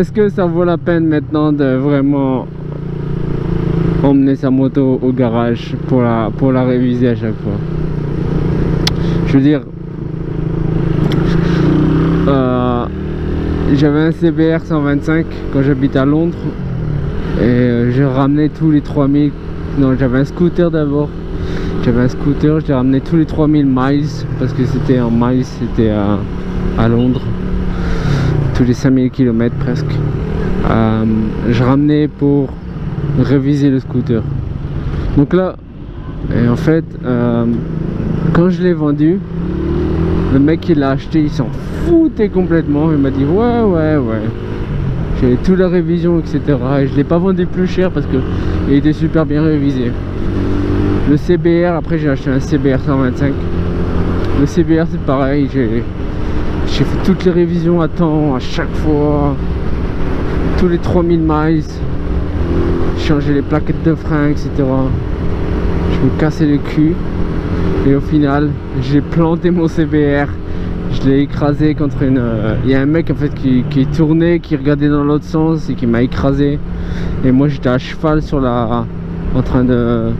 Est-ce que ça vaut la peine maintenant de vraiment emmener sa moto au garage pour la réviser à chaque fois? Je veux dire, j'avais un CBR 125 quand j'habitais à Londres et j'ai ramené tous les 3000. Non, j'avais un scooter d'abord. J'avais un scooter, je l'ai ramené tous les 3000 miles parce que c'était en miles, c'était à Londres. Tous les 5000 km presque. Je ramenais pour réviser le scooter. Donc là, et en fait, quand je l'ai vendu, le mec qui l'a acheté, il s'en foutait complètement. Il m'a dit ouais. J'ai toute la révision, etc. Et je l'ai pas vendu plus cher parce que il était super bien révisé. Le CBR, après j'ai acheté un CBR 125. Le CBR c'est pareil, j'ai fait toutes les révisions à temps, à chaque fois. Tous les 3000 miles. Changer les plaquettes de frein, etc. Je me cassais le cul. Et au final, j'ai planté mon CBR. Je l'ai écrasé contre une... Il y a un mec en fait qui tournait, qui regardait dans l'autre sens et qui m'a écrasé. Et moi j'étais à cheval sur la... en train de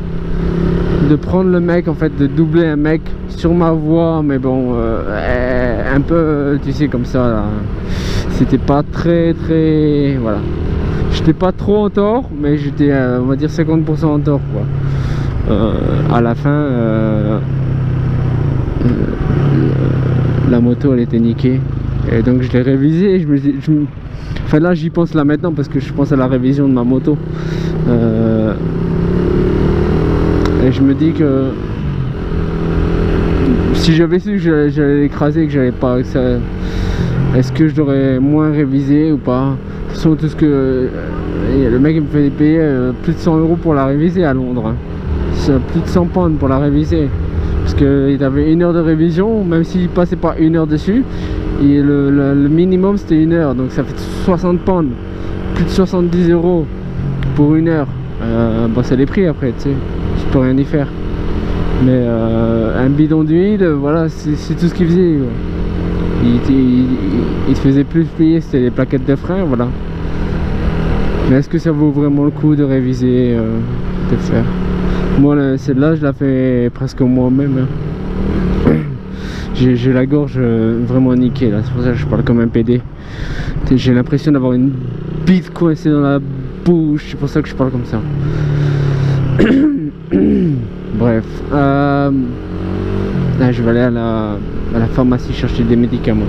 prendre le mec, en fait, de doubler un mec sur ma voie. Mais bon, un peu, tu sais, comme ça là. C'était pas très... Voilà. J'étais pas trop en tort, mais j'étais, on va dire, 50% en tort, quoi. À la fin, la moto, elle était niquée. Et donc, je l'ai révisée. Et enfin, là, j'y pense là maintenant parce que je pense à la révision de ma moto. Et je me dis que si j'avais su que j'allais l'écraser, que j'allais pas... Est-ce que je l'aurais moins révisé ou pas? De toute façon, tout ce que... le mec il me fait payer plus de 100 € pour la réviser à Londres. Hein. Plus de 100 pounds pour la réviser. Parce qu'il avait 1 heure de révision, même s'il passait pas 1 heure dessus. Et le minimum c'était 1 heure, donc ça fait 60 pounds. Plus de 70 € pour 1 heure. Bon, c'est les prix après, tu sais. Je peux rien y faire. Mais un bidon d'huile, voilà, c'est tout ce qu'il faisait. Il te faisait plus payer, c'était les plaquettes de frein, voilà. Mais est-ce que ça vaut vraiment le coup de réviser, de faire? Moi, celle-là, je la fais presque moi-même. Hein. J'ai la gorge vraiment niquée, là. C'est pour ça que je parle comme un PD. J'ai l'impression d'avoir une bite coincée dans la bouche. C'est pour ça que je parle comme ça. Bref. Là, je vais aller à la pharmacie chercher des médicaments.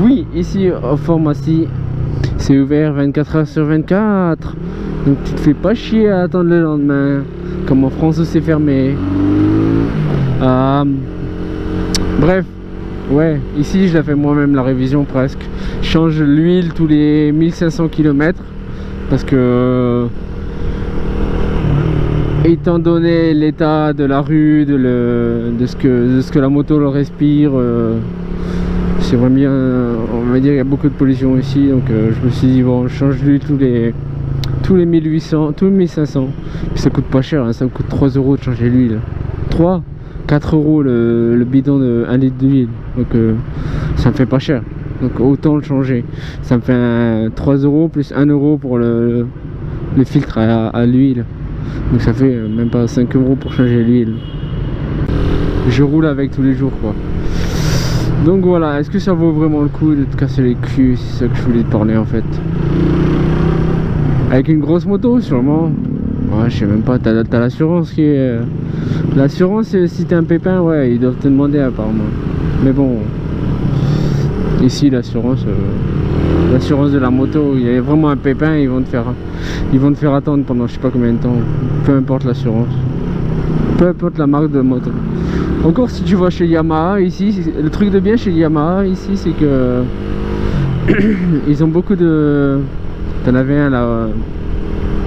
Oui, ici, en pharmacie, c'est ouvert 24 heures sur 24. Donc tu te fais pas chier à attendre le lendemain. Comme en France où c'est fermé. Bref. Ouais, ici je la fais moi-même la révision presque. Je change l'huile tous les 1500 km. Parce que... étant donné l'état de la rue, de ce que la moto le respire, c'est vraiment bien, on va dire, il y a beaucoup de pollution ici, donc je me suis dit bon, je change l'huile tous les 1800, tous les 1500, puis ça coûte pas cher, hein, ça me coûte 3 € de changer l'huile, 4 € le bidon de 1 litre d'huile, donc ça me fait pas cher, donc autant le changer. Ça me fait 3 € plus 1 € pour le filtre à l'huile. Donc ça fait même pas 5 € pour changer l'huile. Je roule avec tous les jours, quoi. Donc voilà, est-ce que ça vaut vraiment le coup de te casser les culs? C'est ça que je voulais te parler en fait. Avec une grosse moto sûrement. Ouais, je sais même pas, t'as l'assurance qui est... L'assurance, si t'as un pépin, ouais, ils doivent te demander apparemment. Mais bon, ici l'assurance de la moto, il y a vraiment un pépin, ils vont te faire attendre pendant je sais pas combien de temps. Peu importe l'assurance, peu importe la marque de moto. Encore si tu vas chez Yamaha ici, le truc de bien chez Yamaha ici, c'est que ils ont beaucoup de... T'en avais un là,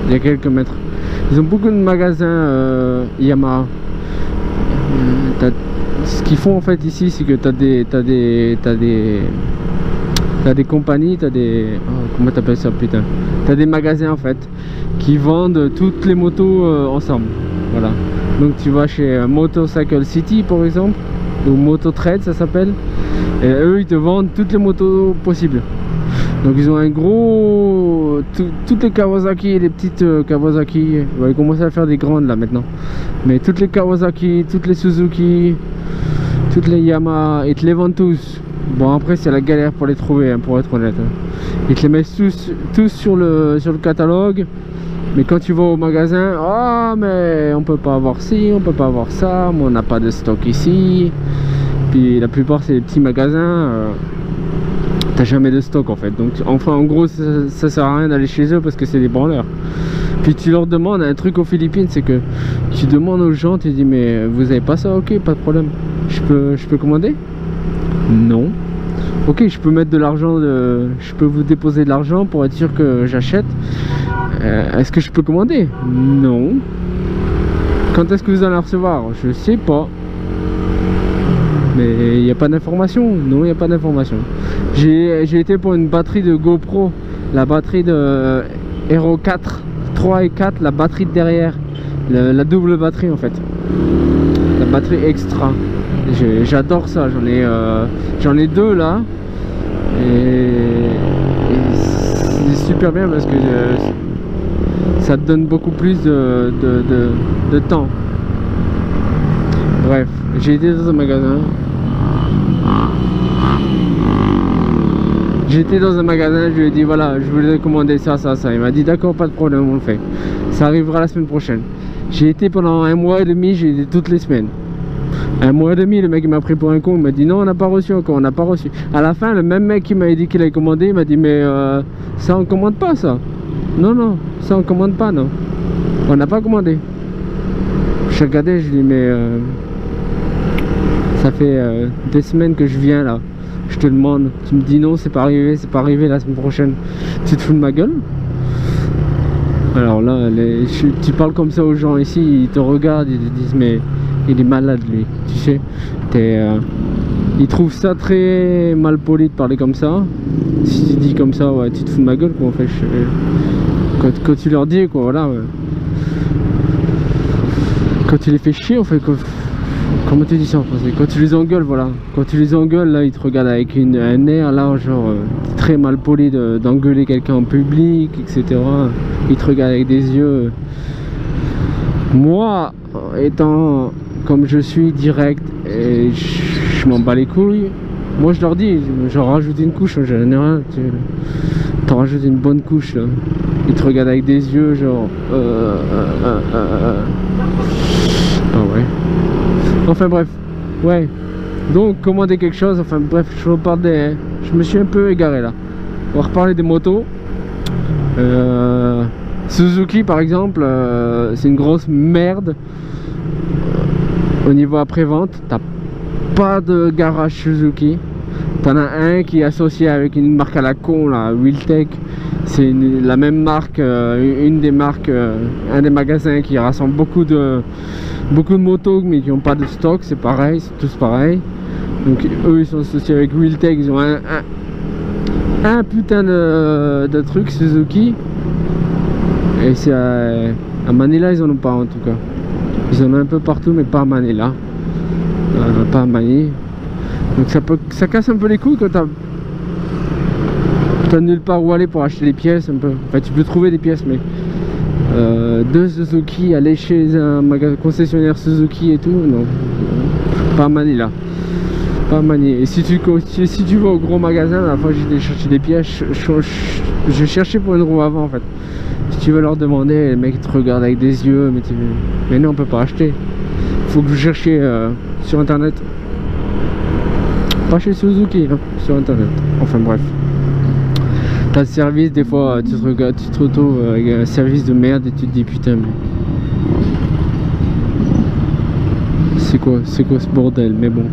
il y a quelques mètres. Ils ont beaucoup de magasins Yamaha. Ce qu'ils font en fait ici, c'est que t'as des compagnies, comment t'appelles ça, putain? T'as des magasins en fait qui vendent toutes les motos ensemble. Voilà. Donc tu vas chez Motorcycle City par exemple, ou Moto Trade ça s'appelle, et eux ils te vendent toutes les motos possibles. Donc ils ont un gros... toutes les Kawasaki, les petites Kawasaki, on va commencer à faire des grandes là maintenant. Mais toutes les Kawasaki, toutes les Suzuki, toutes les Yamaha, ils te les vendent tous. Bon après c'est la galère pour les trouver, hein, pour être honnête. Ils te les mettent tous sur le catalogue. Mais quand tu vas au magasin, ah mais on peut pas avoir ci, on peut pas avoir ça, mais on n'a pas de stock ici. Puis la plupart c'est des petits magasins, t'as jamais de stock en fait. Donc enfin en gros ça sert à rien d'aller chez eux parce que c'est des branleurs. Puis tu leur demandes un truc aux Philippines, c'est que tu demandes aux gens, tu dis mais vous avez pas ça, ok pas de problème. Je peux commander? Non. Ok, je peux mettre de l'argent, je peux vous déposer de l'argent pour être sûr que j'achète. Est-ce que je peux commander? Non. Quand est-ce que vous allez recevoir? Je sais pas. Mais il n'y a pas d'information. Non, il n'y a pas d'information. J'ai été pour une batterie de GoPro, la batterie de Hero 4, 3 et 4, la batterie de derrière, la double batterie en fait, la batterie extra. J'adore ça. J'en ai deux là. Et c'est super bien parce que ça te donne beaucoup plus de temps. Bref, j'ai été dans un magasin. J'étais dans un magasin, je lui ai dit voilà, je voulais commander ça. Il m'a dit d'accord, pas de problème, on le fait. Ça arrivera la semaine prochaine. J'ai été pendant 1 mois et demi, j'ai été toutes les semaines. 1 mois et demi, le mec il m'a pris pour un con, il m'a dit non, on n'a pas reçu encore, on n'a pas reçu. À la fin, le même mec qui m'avait dit qu'il avait commandé, il m'a dit mais ça on commande pas ça. Non, ça on commande pas, non. On n'a pas commandé. Je regardais, je lui dis mais ça fait des semaines que je viens là. Je te demande, tu me dis non, c'est pas arrivé la semaine prochaine. Tu te fous de ma gueule? Alors là, tu parles comme ça aux gens ici, ils te regardent, ils te disent mais il est malade lui, tu sais. Ils trouvent ça très mal poli de parler comme ça. Si tu dis comme ça, ouais, tu te fous de ma gueule quoi en fait. Quand tu leur dis quoi, voilà. Ouais. Quand tu les fais chier en fait, comment tu dis ça en français? Quand tu les engueules, voilà. Quand tu les engueules, là, ils te regardent avec un air là, genre très mal poli d'engueuler quelqu'un en public, etc. Ils te regardent avec des yeux. Moi, étant comme je suis direct et je m'en bats les couilles, moi je leur dis, j'en rajoute une couche en général. T'en rajoutes une bonne couche là. Ils te regardent avec des yeux, genre. Ah ouais. Enfin bref, ouais. Donc commander quelque chose, enfin bref, je me suis un peu égaré là. On va reparler des motos. Suzuki par exemple, c'est une grosse merde. Au niveau après-vente, t'as pas de garage Suzuki. T'en as un qui est associé avec une marque à la con là, Wheeltech. C'est la même marque, une des marques, un des magasins qui rassemble beaucoup de motos mais qui n'ont pas de stock, c'est pareil, c'est tous pareil. Donc eux ils sont associés avec Wheeltech, ils ont un putain de truc Suzuki. Et c'est à Manila ils en ont pas en tout cas. Ils en ont un peu partout mais pas à Manila. Pas à Manille. Donc ça casse un peu les couilles quand t'as nulle part où aller pour acheter des pièces un peu. Enfin tu peux trouver des pièces mais de Suzuki, aller chez un concessionnaire Suzuki et tout, non. Pas à Manila. Pas à Manille. Et si tu vas au gros magasin, la fois j'ai cherché des pièces, je cherchais pour une roue avant en fait. Si tu veux leur demander, les mecs te regardent avec des yeux, mais non on peut pas acheter. Faut que vous cherchiez sur internet. Pas chez Suzuki, hein, sur internet. Enfin bref. T'as le service, des fois tu te retrouves avec un service de merde et tu te dis putain mais c'est quoi ce bordel, mais bon.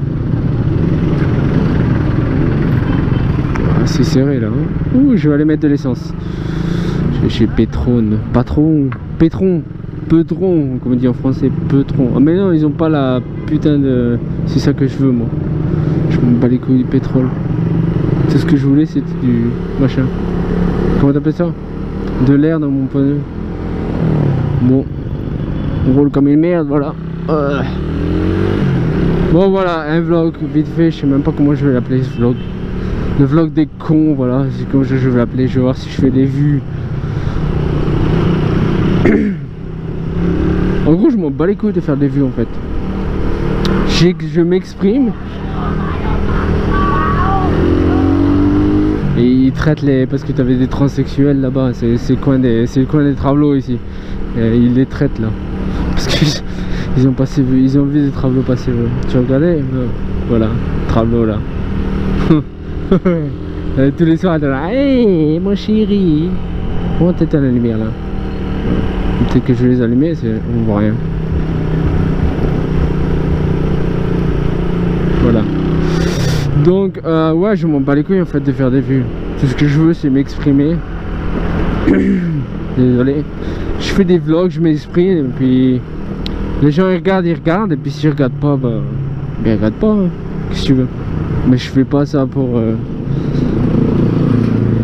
Ah, c'est serré là, hein. Ouh, je vais aller mettre de l'essence. Chez Petron, Petron, comme on dit en français, Petron. Ah mais non, ils ont pas la putain de... C'est ça que je veux moi. Je me bats les couilles du pétrole. Tout ce que je voulais c'était du machin. Comment t'appelles ça? De l'air dans mon pneu. Bon. On roule comme une merde, voilà. Bon voilà, un vlog vite fait, je sais même pas comment je vais l'appeler ce vlog. Le vlog des cons, voilà, c'est comme je vais l'appeler. Je vais voir si je fais des vues. En gros, je m'en bats les couilles de faire des vues en fait. Je m'exprime. Et ils traitent les... Parce que tu avais des transsexuels là-bas, c'est le coin des Travelots ici. Et ils les traitent là. Parce qu'ils ont passé, ils ont vu des Travelots passer. Tu regardais voilà, Travelot là. Tous les soirs, elle est là. Hey, mon chéri. Comment t'éteins la lumière là? Peut-être que je vais les allumer, on voit rien. Voilà. Donc, ouais, je m'en bats les couilles en fait de faire des vues. Tout ce que je veux, c'est m'exprimer. Désolé. Je fais des vlogs, je m'exprime, et puis les gens ils regardent, et puis s'ils regardent pas, bah, ils regardent pas. Hein. Qu'est-ce que tu veux? Mais je fais pas ça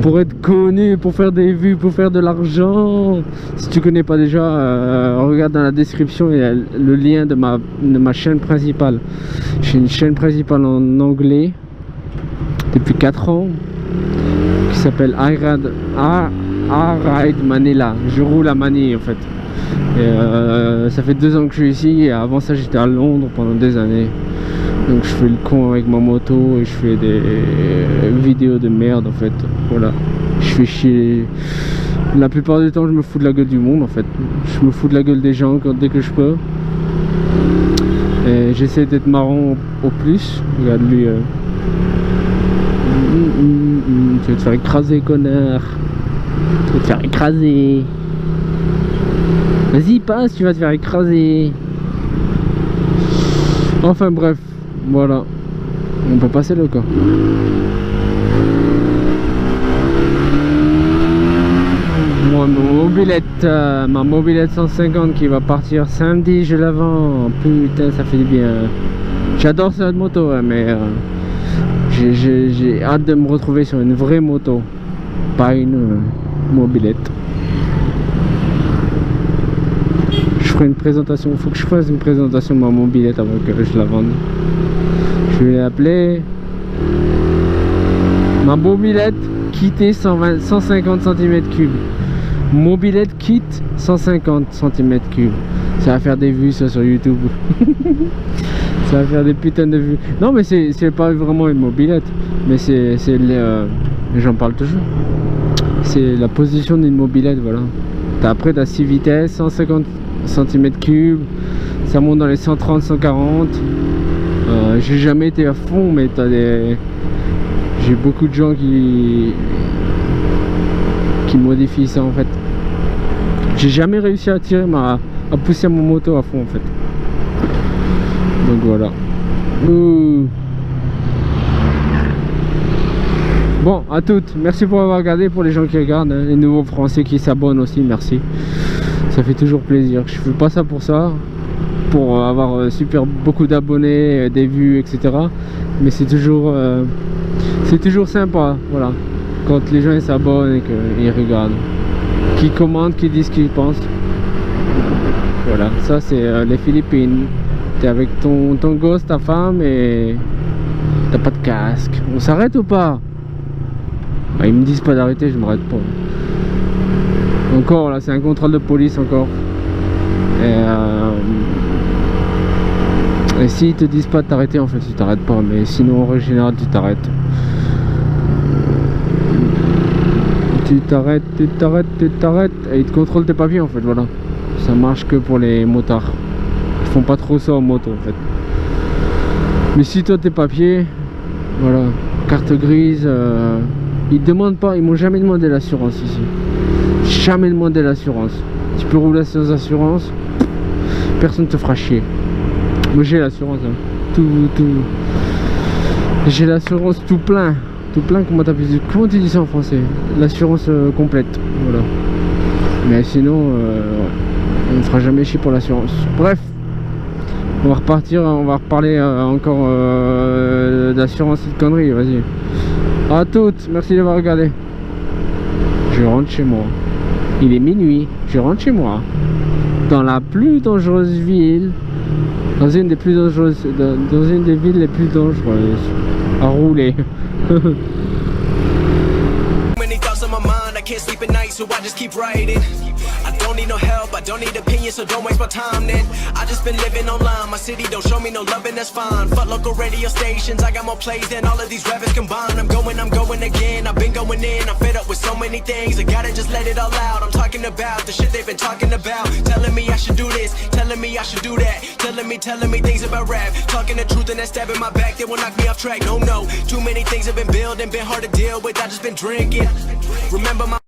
pour être connu, pour faire des vues, pour faire de l'argent. Si tu connais pas déjà, regarde dans la description, il y a le lien de ma chaîne principale. J'ai une chaîne principale en anglais depuis 4 ans qui s'appelle I Ride Manila. Je roule à Manille en fait. Et, ça fait 2 ans que je suis ici, et avant ça j'étais à Londres pendant des années. Donc je fais le con avec ma moto et je fais des vidéos de merde en fait. Voilà. Je fais chier. La plupart du temps je me fous de la gueule du monde en fait. Je me fous de la gueule des gens dès que je peux. Et j'essaie d'être marrant au plus. Regarde lui. Tu vas te faire écraser, connard. Tu vas te faire écraser. Vas-y, passe, tu vas te faire écraser. Enfin bref. Voilà, on peut passer le cas. Moi, ma mobilette 150 qui va partir samedi, je la vends. Putain, ça fait du bien. J'adore cette moto, hein, mais j'ai hâte de me retrouver sur une vraie moto, pas une mobilette. Je ferai une présentation, il faut que je fasse une présentation de ma mobilette avant que je la vende. Je vais l'appeler ma mobilette quittée 150 cm3. Mobilette quitte 150 cm3. Ça va faire des vues ça sur YouTube. Ça va faire des putains de vues. Non mais c'est pas vraiment une mobilette, mais j'en parle toujours. C'est la position d'une mobilette, voilà. Après t'as 6 vitesses, 150 cm3, ça monte dans les 130, 140. J'ai jamais été à fond, mais j'ai beaucoup de gens qui modifient ça en fait. J'ai jamais réussi à pousser mon moto à fond en fait. Donc voilà. Bon, à toutes. Merci pour avoir regardé. Pour les gens qui regardent, hein, les nouveaux français qui s'abonnent aussi, merci. Ça fait toujours plaisir. Je fais pas ça pour avoir beaucoup d'abonnés, des vues, etc. Mais c'est toujours sympa, voilà. Quand les gens s'abonnent et qu'ils regardent, qui commentent, qui disent ce qu'ils pensent. Voilà, ça c'est les Philippines. T'es avec ton gosse, ta femme et t'as pas de casque. On s'arrête ou pas? Bah, ils me disent pas d'arrêter, je m'arrête pas. Encore là, c'est un contrôle de police encore. Et s'ils te disent pas de t'arrêter, en fait, tu t'arrêtes pas. Mais sinon, en règle générale, tu t'arrêtes. Tu t'arrêtes. Et ils te contrôlent tes papiers, en fait, voilà. Ça marche que pour les motards. Ils font pas trop ça en moto, en fait. Mais si toi, tes papiers, voilà, carte grise, ils te demandent pas, ils m'ont jamais demandé l'assurance ici. Jamais demandé l'assurance. Tu peux rouler sans assurance, personne te fera chier. Moi j'ai l'assurance, hein. J'ai l'assurance tout plein, comment tu dis ça en français? L'assurance complète, voilà. Mais sinon, on ne fera jamais chier pour l'assurance. Bref, on va repartir, on va reparler encore d'assurance et de conneries, vas-y. À toutes, merci d'avoir regardé. Je rentre chez moi. Il est minuit, je rentre chez moi. Dans la plus dangereuse ville. Dans une des plus dangereuses. Dans une des villes les plus dangereuses à rouler. can't sleep at night, so I just keep writing. I don't need no help, I don't need opinions, so don't waste my time then. I just been living online, my city don't show me no love and that's fine. Fuck local radio stations, I got more plays than all of these rappers combined. I'm going again, I've been going in, I'm fed up with so many things. I gotta just let it all out, I'm talking about the shit they've been talking about. Telling me I should do this, telling me I should do that. Telling me things about rap. Talking the truth and that stab in my back, they will knock me off track. No, too many things have been building, been hard to deal with, I just been drinking. Remember my